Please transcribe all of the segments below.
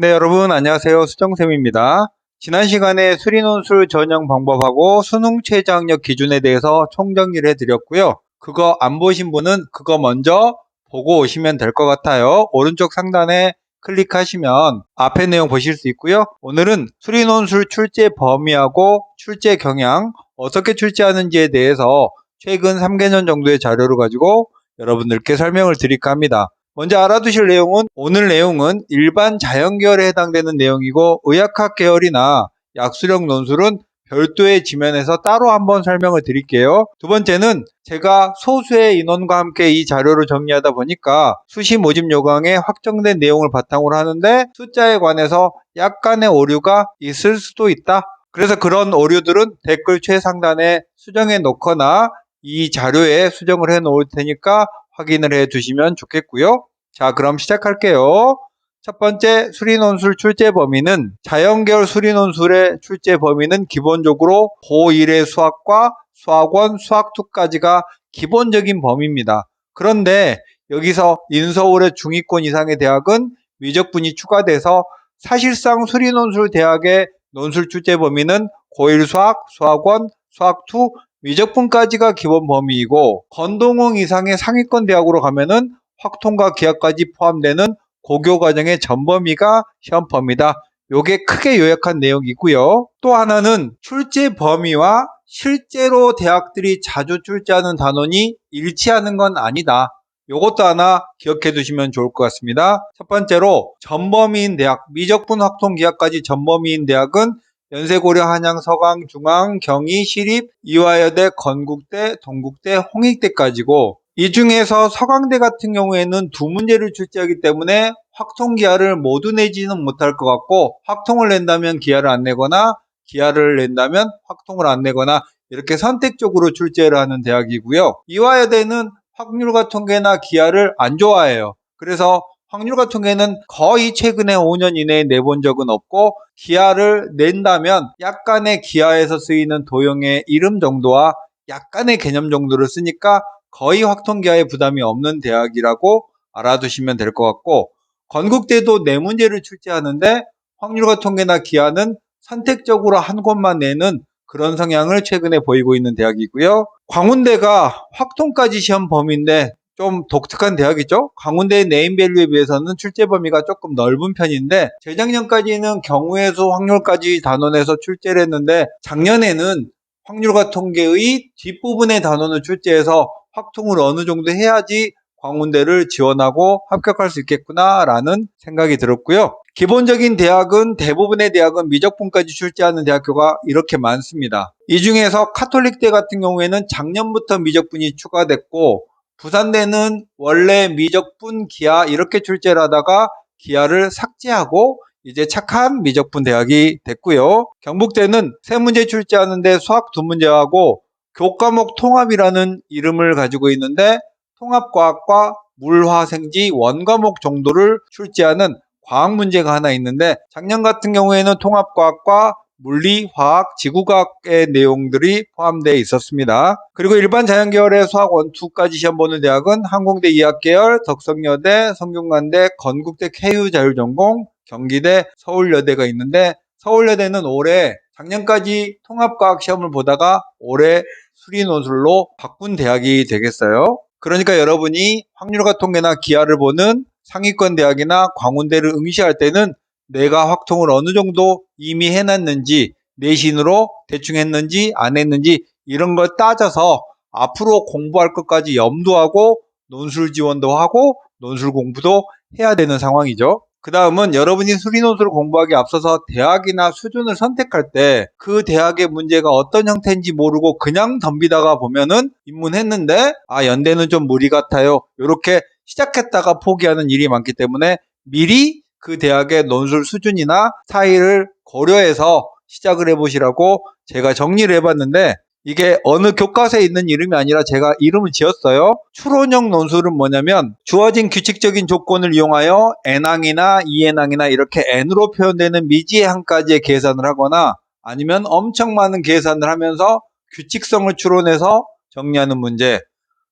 네, 여러분 안녕하세요. 수정쌤입니다. 지난 시간에 수리논술 전형 방법하고 수능 최저학력 기준에 대해서 총정리를 해드렸고요. 그거 안 보신 분은 그거 먼저 보고 오시면 될 것 같아요. 오른쪽 상단에 클릭하시면 앞에 내용 보실 수 있고요. 오늘은 수리논술 출제 범위하고 출제 경향, 어떻게 출제하는지에 대해서 최근 3개년 정도의 자료를 가지고 여러분들께 설명을 드릴까 합니다. 먼저 알아두실 내용은 오늘 내용은 일반 자연계열에 해당되는 내용이고 의학학 계열이나 약수령 논술은 별도의 지면에서 따로 한번 설명을 드릴게요. 두 번째는 제가 소수의 인원과 함께 이 자료를 정리하다 보니까 수시 모집 요강에 확정된 내용을 바탕으로 하는데 숫자에 관해서 약간의 오류가 있을 수도 있다. 그래서 그런 오류들은 댓글 최상단에 수정해 놓거나 이 자료에 수정을 해 놓을 테니까 확인을 해 두시면 좋겠고요. 자, 그럼 시작할게요. 첫 번째 수리논술 출제 범위는 자연계열 수리논술의 출제 범위는 기본적으로 고1의 수학과 수학원, 수학2까지가 기본적인 범위입니다. 그런데 여기서 인서울의 중위권 이상의 대학은 미적분이 추가돼서 사실상 수리논술 대학의 논술 출제 범위는 고1 수학, 수학원, 수학2, 미적분까지가 기본 범위이고 건동응 이상의 상위권 대학으로 가면은 확통과 기하까지 포함되는 고교과정의 전범위가 시험 범위다. 요게 크게 요약한 내용이고요. 또 하나는 출제 범위와 실제로 대학들이 자주 출제하는 단원이 일치하는 건 아니다. 요것도 하나 기억해 두시면 좋을 것 같습니다. 첫 번째로 전범위인 대학, 미적분 확통 기하까지 전범위인 대학은 연세고려, 한양, 서강, 중앙, 경희, 시립, 이화여대, 건국대, 동국대, 홍익대까지고 이 중에서 서강대 같은 경우에는 두 문제를 출제하기 때문에 확통 기하를 모두 내지는 못할 것 같고 확통을 낸다면 기하를 안 내거나 기하를 낸다면 확통을 안 내거나 이렇게 선택적으로 출제를 하는 대학이고요. 이화여대는 확률과 통계나 기하를 안 좋아해요. 그래서 확률과 통계는 거의 최근에 5년 이내에 내본 적은 없고 기하를 낸다면 약간의 기하에서 쓰이는 도형의 이름 정도와 약간의 개념 정도를 쓰니까 거의 확통기하에 부담이 없는 대학이라고 알아두시면 될 것 같고 건국대도 4문제를 출제하는데 확률과 통계나 기하는 선택적으로 한 곳만 내는 그런 성향을 최근에 보이고 있는 대학이고요. 광운대가 확통까지 시험 범위인데 좀 독특한 대학이죠. 광운대의 네임밸류에 비해서는 출제 범위가 조금 넓은 편인데 재작년까지는 경우의 수 확률까지 단원에서 출제를 했는데 작년에는 확률과 통계의 뒷부분의 단원을 출제해서 확통을 어느 정도 해야지 광운대를 지원하고 합격할 수 있겠구나라는 생각이 들었고요. 기본적인 대학은 대부분의 대학은 미적분까지 출제하는 대학교가 이렇게 많습니다. 이 중에서 카톨릭대 같은 경우에는 작년부터 미적분이 추가됐고 부산대는 원래 미적분, 기하 이렇게 출제를 하다가 기하를 삭제하고 이제 착한 미적분 대학이 됐고요. 경북대는 3문제 출제하는데 수학 2문제하고 교과목 통합이라는 이름을 가지고 있는데 통합과학과 물화생지 원과목 정도를 출제하는 과학 문제가 하나 있는데 작년 같은 경우에는 통합과학과 물리, 화학, 지구과학의 내용들이 포함되어 있었습니다. 그리고 일반 자연계열의 수학 1, 2까지 시험 보는 대학은 항공대 이학계열, 덕성여대, 성균관대, 건국대 KU자율전공, 경기대, 서울여대가 있는데 서울여대는 올해 작년까지 통합과학 시험을 보다가 올해 수리논술로 바꾼 대학이 되겠어요. 그러니까 여러분이 확률과 통계나 기하를 보는 상위권 대학이나 광운대를 응시할 때는 내가 확통을 어느 정도 이미 해놨는지 내신으로 대충 했는지 안 했는지 이런 걸 따져서 앞으로 공부할 것까지 염두하고 논술 지원도 하고 논술 공부도 해야 되는 상황이죠. 그 다음은 여러분이 수리논술을 공부하기 앞서서 대학이나 수준을 선택할 때 그 대학의 문제가 어떤 형태인지 모르고 그냥 덤비다가 보면은 입문했는데 연대는 좀 무리 같아요. 이렇게 시작했다가 포기하는 일이 많기 때문에 미리 그 대학의 논술 수준이나 차이를 고려해서 시작을 해보시라고 제가 정리를 해봤는데 이게 어느 교과서에 있는 이름이 아니라 제가 이름을 지었어요. 추론형 논술은 뭐냐면 주어진 규칙적인 조건을 이용하여 n항이나 2n항이나 이렇게 n으로 표현되는 미지의 항까지의 계산을 하거나 아니면 엄청 많은 계산을 하면서 규칙성을 추론해서 정리하는 문제,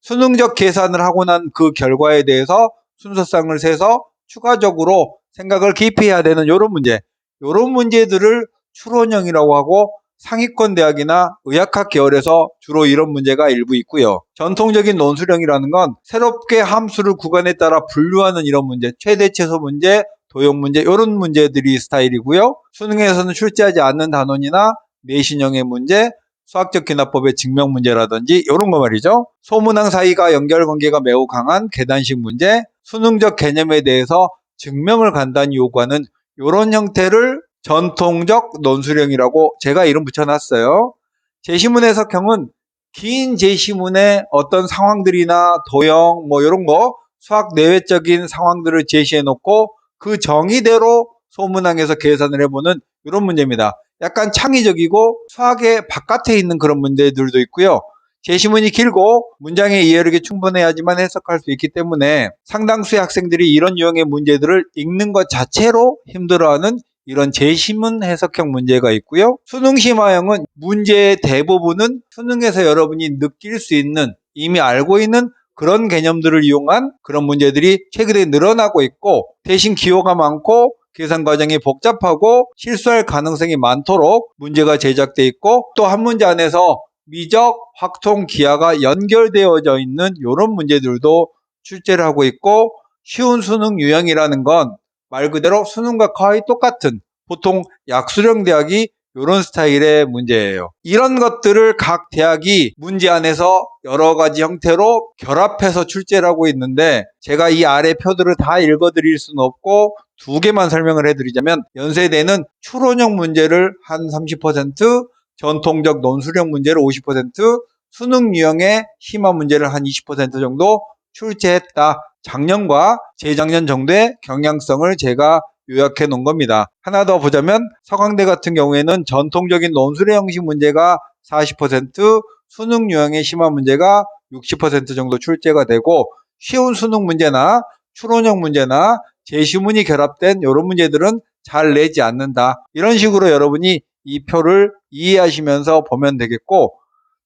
수능적 계산을 하고 난 그 결과에 대해서 순서상을 세서 추가적으로 생각을 깊이 해야 되는 이런 문제, 이런 문제들을 추론형이라고 하고 상위권 대학이나 의학학 계열에서 주로 이런 문제가 일부 있고요. 전통적인 논술형이라는 건 새롭게 함수를 구간에 따라 분류하는 이런 문제, 최대 최소 문제, 도형 문제 이런 문제들이 스타일이고요. 수능에서는 출제하지 않는 단원이나 내신형의 문제, 수학적 기납법의 증명 문제라든지 이런 거 말이죠. 소문항 사이가 연결관계가 매우 강한 계단식 문제, 수능적 개념에 대해서 증명을 간단히 요구하는 이런 형태를 전통적 논술형이라고 제가 이름 붙여놨어요. 제시문 해석형은 긴 제시문에 어떤 상황들이나 도형 뭐 이런 거 수학 내외적인 상황들을 제시해 놓고 그 정의대로 소문항에서 계산을 해보는 이런 문제입니다. 약간 창의적이고 수학의 바깥에 있는 그런 문제들도 있고요. 제시문이 길고 문장의 이해력이 충분해야지만 해석할 수 있기 때문에 상당수의 학생들이 이런 유형의 문제들을 읽는 것 자체로 힘들어하는 이런 제시문 해석형 문제가 있고요. 수능심화형은 문제의 대부분은 수능에서 여러분이 느낄 수 있는, 이미 알고 있는 그런 개념들을 이용한 그런 문제들이 최근에 늘어나고 있고, 대신 기호가 많고 계산 과정이 복잡하고 실수할 가능성이 많도록 문제가 제작돼 있고, 또 한 문제 안에서 미적, 확통, 기하가 연결되어져 있는 이런 문제들도 출제를 하고 있고, 쉬운 수능 유형이라는 건 말 그대로 수능과 거의 똑같은 보통 약수령 대학이 이런 스타일의 문제예요. 이런 것들을 각 대학이 문제 안에서 여러 가지 형태로 결합해서 출제를 하고 있는데, 제가 이 아래 표들을 다 읽어드릴 수는 없고 두 개만 설명을 해드리자면, 연세대는 추론형 문제를 한 30%, 전통적 논술형 문제를 50%, 수능 유형의 심화 문제를 한 20% 정도 출제했다. 작년과 재작년 정도의 경향성을 제가 요약해 놓은 겁니다. 하나 더 보자면 서강대 같은 경우에는 전통적인 논술의 형식 문제가 40%, 수능 유형의 심화 문제가 60% 정도 출제가 되고, 쉬운 수능 문제나 추론형 문제나 제시문이 결합된 이런 문제들은 잘 내지 않는다. 이런 식으로 여러분이 이 표를 이해하시면서 보면 되겠고,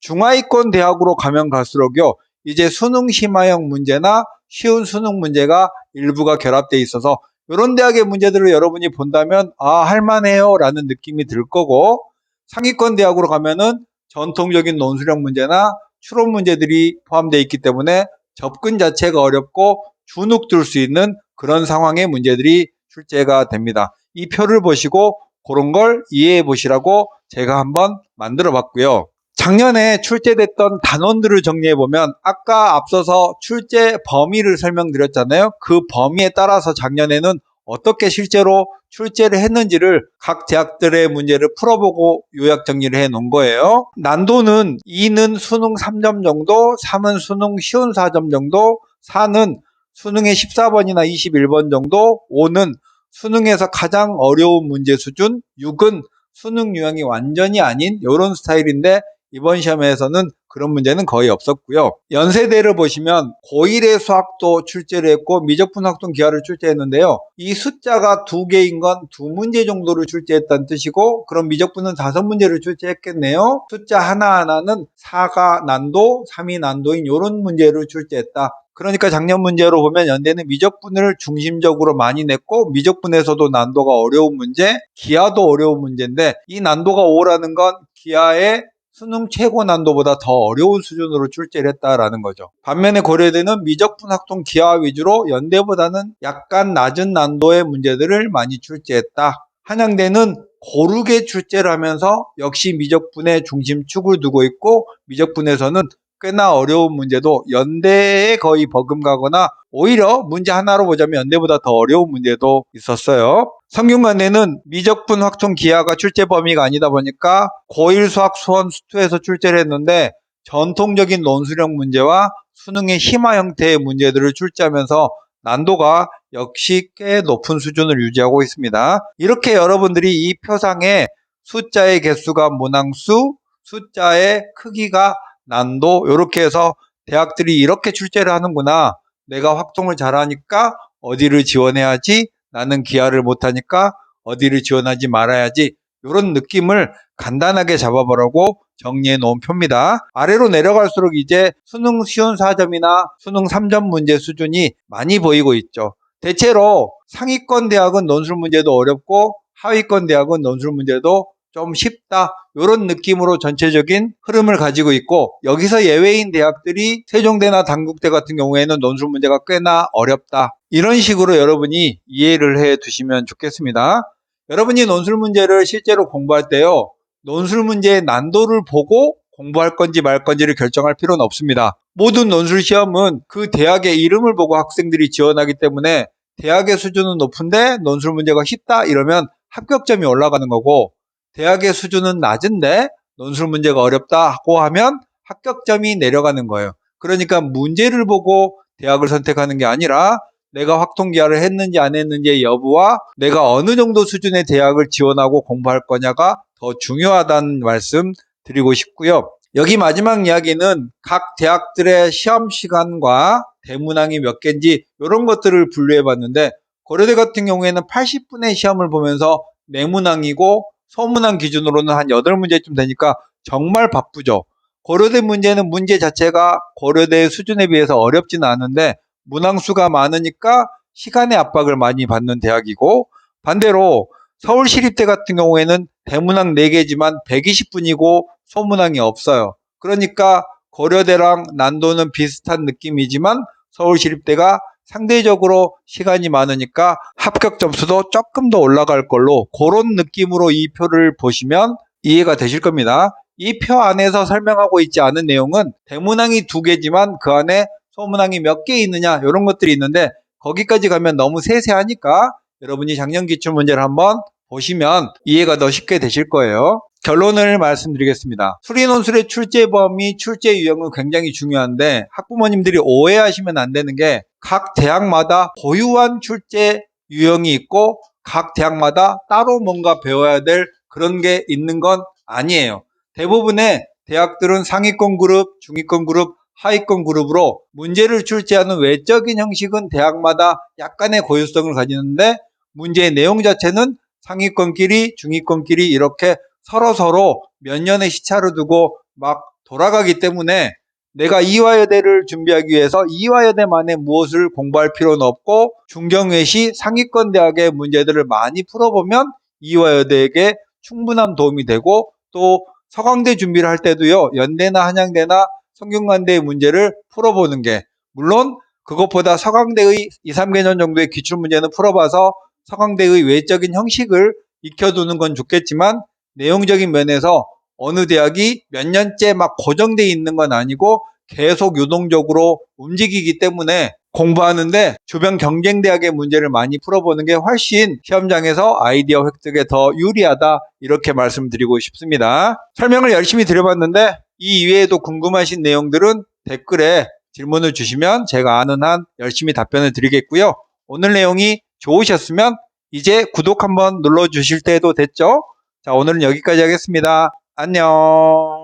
중하위권 대학으로 가면 갈수록요, 이제 수능 심화형 문제나 쉬운 수능 문제가 일부가 결합되어 있어서 이런 대학의 문제들을 여러분이 본다면 할만해요 라는 느낌이 들 거고, 상위권 대학으로 가면은 전통적인 논술형 문제나 추론 문제들이 포함되어 있기 때문에 접근 자체가 어렵고 주눅들 수 있는 그런 상황의 문제들이 출제가 됩니다. 이 표를 보시고 그런 걸 이해해 보시라고 제가 한번 만들어 봤고요. 작년에 출제됐던 단원들을 정리해보면, 아까 앞서서 출제 범위를 설명드렸잖아요. 그 범위에 따라서 작년에는 어떻게 실제로 출제를 했는지를 각 대학들의 문제를 풀어보고 요약 정리를 해 놓은 거예요. 난도는 2는 수능 3점 정도, 3은 수능 쉬운 4점 정도, 4는 수능의 14번이나 21번 정도, 5는 수능에서 가장 어려운 문제 수준, 6은 수능 유형이 완전히 아닌 이런 스타일인데 이번 시험에서는 그런 문제는 거의 없었고요. 연세대를 보시면 고1의 수학도 출제를 했고 미적분 확통 기하를 출제했는데요. 이 숫자가 두 개인 건 두 문제 정도를 출제했다는 뜻이고, 그럼 미적분은 5문제를 출제했겠네요. 숫자 하나하나는 4가 난도, 3이 난도인 이런 문제를 출제했다. 그러니까 작년 문제로 보면 연대는 미적분을 중심적으로 많이 냈고, 미적분에서도 난도가 어려운 문제, 기하도 어려운 문제인데, 이 난도가 5라는 건 기하의 수능 최고 난도보다 더 어려운 수준으로 출제를 했다라는 거죠. 반면에 고려대는 미적분 확통 기하 위주로 연대보다는 약간 낮은 난도의 문제들을 많이 출제했다. 한양대는 고르게 출제를 하면서 역시 미적분의 중심축을 두고 있고, 미적분에서는 꽤나 어려운 문제도 연대에 거의 버금가거나 오히려 문제 하나로 보자면 연대보다 더 어려운 문제도 있었어요. 성균관대는 미적분 확통 기하가 출제 범위가 아니다 보니까 고1 수학 수원 수투에서 출제를 했는데, 전통적인 논술형 문제와 수능의 심화 형태의 문제들을 출제하면서 난도가 역시 꽤 높은 수준을 유지하고 있습니다. 이렇게 여러분들이 이 표상에 숫자의 개수가 문항수, 숫자의 크기가 난도, 이렇게 해서 대학들이 이렇게 출제를 하는구나, 내가 확통을 잘하니까 어디를 지원해야지, 나는 기하를 못하니까 어디를 지원하지 말아야지, 이런 느낌을 간단하게 잡아보라고 정리해 놓은 표입니다. 아래로 내려갈수록 이제 수능 쉬운 4점이나 수능 3점 문제 수준이 많이 보이고 있죠. 대체로 상위권 대학은 논술 문제도 어렵고 하위권 대학은 논술 문제도 좀 쉽다, 이런 느낌으로 전체적인 흐름을 가지고 있고, 여기서 예외인 대학들이 세종대나 단국대 같은 경우에는 논술 문제가 꽤나 어렵다, 이런 식으로 여러분이 이해를 해 두시면 좋겠습니다. 여러분이 논술 문제를 실제로 공부할 때요, 논술 문제의 난도를 보고 공부할 건지 말 건지를 결정할 필요는 없습니다. 모든 논술 시험은 그 대학의 이름을 보고 학생들이 지원하기 때문에 대학의 수준은 높은데 논술 문제가 쉽다 이러면 합격점이 올라가는 거고, 대학의 수준은 낮은데 논술 문제가 어렵다고 하면 합격점이 내려가는 거예요. 그러니까 문제를 보고 대학을 선택하는 게 아니라 내가 확통기하를 했는지 안 했는지의 여부와 내가 어느 정도 수준의 대학을 지원하고 공부할 거냐가 더 중요하다는 말씀 드리고 싶고요. 여기 마지막 이야기는 각 대학들의 시험 시간과 대문항이 몇 개인지 이런 것들을 분류해 봤는데, 고려대 같은 경우에는 80분의 시험을 보면서 내문항이고 소문항 기준으로는 한 8문제쯤 되니까 정말 바쁘죠. 고려대 문제는 문제 자체가 고려대의 수준에 비해서 어렵지는 않은데 문항수가 많으니까 시간의 압박을 많이 받는 대학이고, 반대로 서울시립대 같은 경우에는 대문항 4개지만 120분이고 소문항이 없어요. 그러니까 고려대랑 난도는 비슷한 느낌이지만 서울시립대가 상대적으로 시간이 많으니까 합격 점수도 조금 더 올라갈 걸로, 그런 느낌으로 이 표를 보시면 이해가 되실 겁니다. 이 표 안에서 설명하고 있지 않은 내용은 대문항이 2개지만 그 안에 소문항이 몇 개 있느냐 이런 것들이 있는데, 거기까지 가면 너무 세세하니까 여러분이 작년 기출문제를 한번 보시면 이해가 더 쉽게 되실 거예요. 결론을 말씀드리겠습니다. 수리논술의 출제 범위, 출제 유형은 굉장히 중요한데 학부모님들이 오해하시면 안 되는 게, 각 대학마다 고유한 출제 유형이 있고 각 대학마다 따로 뭔가 배워야 될 그런 게 있는 건 아니에요. 대부분의 대학들은 상위권 그룹, 중위권 그룹, 하위권 그룹으로 문제를 출제하는 외적인 형식은 대학마다 약간의 고유성을 가지는데, 문제의 내용 자체는 상위권끼리, 중위권끼리 이렇게 서로 몇 년의 시차를 두고 막 돌아가기 때문에 내가 이화여대를 준비하기 위해서 이화여대만의 무엇을 공부할 필요는 없고, 중경외시 상위권 대학의 문제들을 많이 풀어보면 이화여대에게 충분한 도움이 되고, 또 서강대 준비를 할 때도요, 연대나 한양대나 성균관대의 문제를 풀어보는 게, 물론 그것보다 서강대의 2, 3개년 정도의 기출문제는 풀어봐서 서강대의 외적인 형식을 익혀두는 건 좋겠지만, 내용적인 면에서 어느 대학이 몇 년째 막 고정되어 있는 건 아니고 계속 유동적으로 움직이기 때문에 공부하는데 주변 경쟁대학의 문제를 많이 풀어보는 게 훨씬 시험장에서 아이디어 획득에 더 유리하다, 이렇게 말씀드리고 싶습니다. 설명을 열심히 드려봤는데 이 이외에도 궁금하신 내용들은 댓글에 질문을 주시면 제가 아는 한 열심히 답변을 드리겠고요. 오늘 내용이 좋으셨으면 이제 구독 한번 눌러주실 때도 됐죠? 자, 오늘은 여기까지 하겠습니다. 안녕.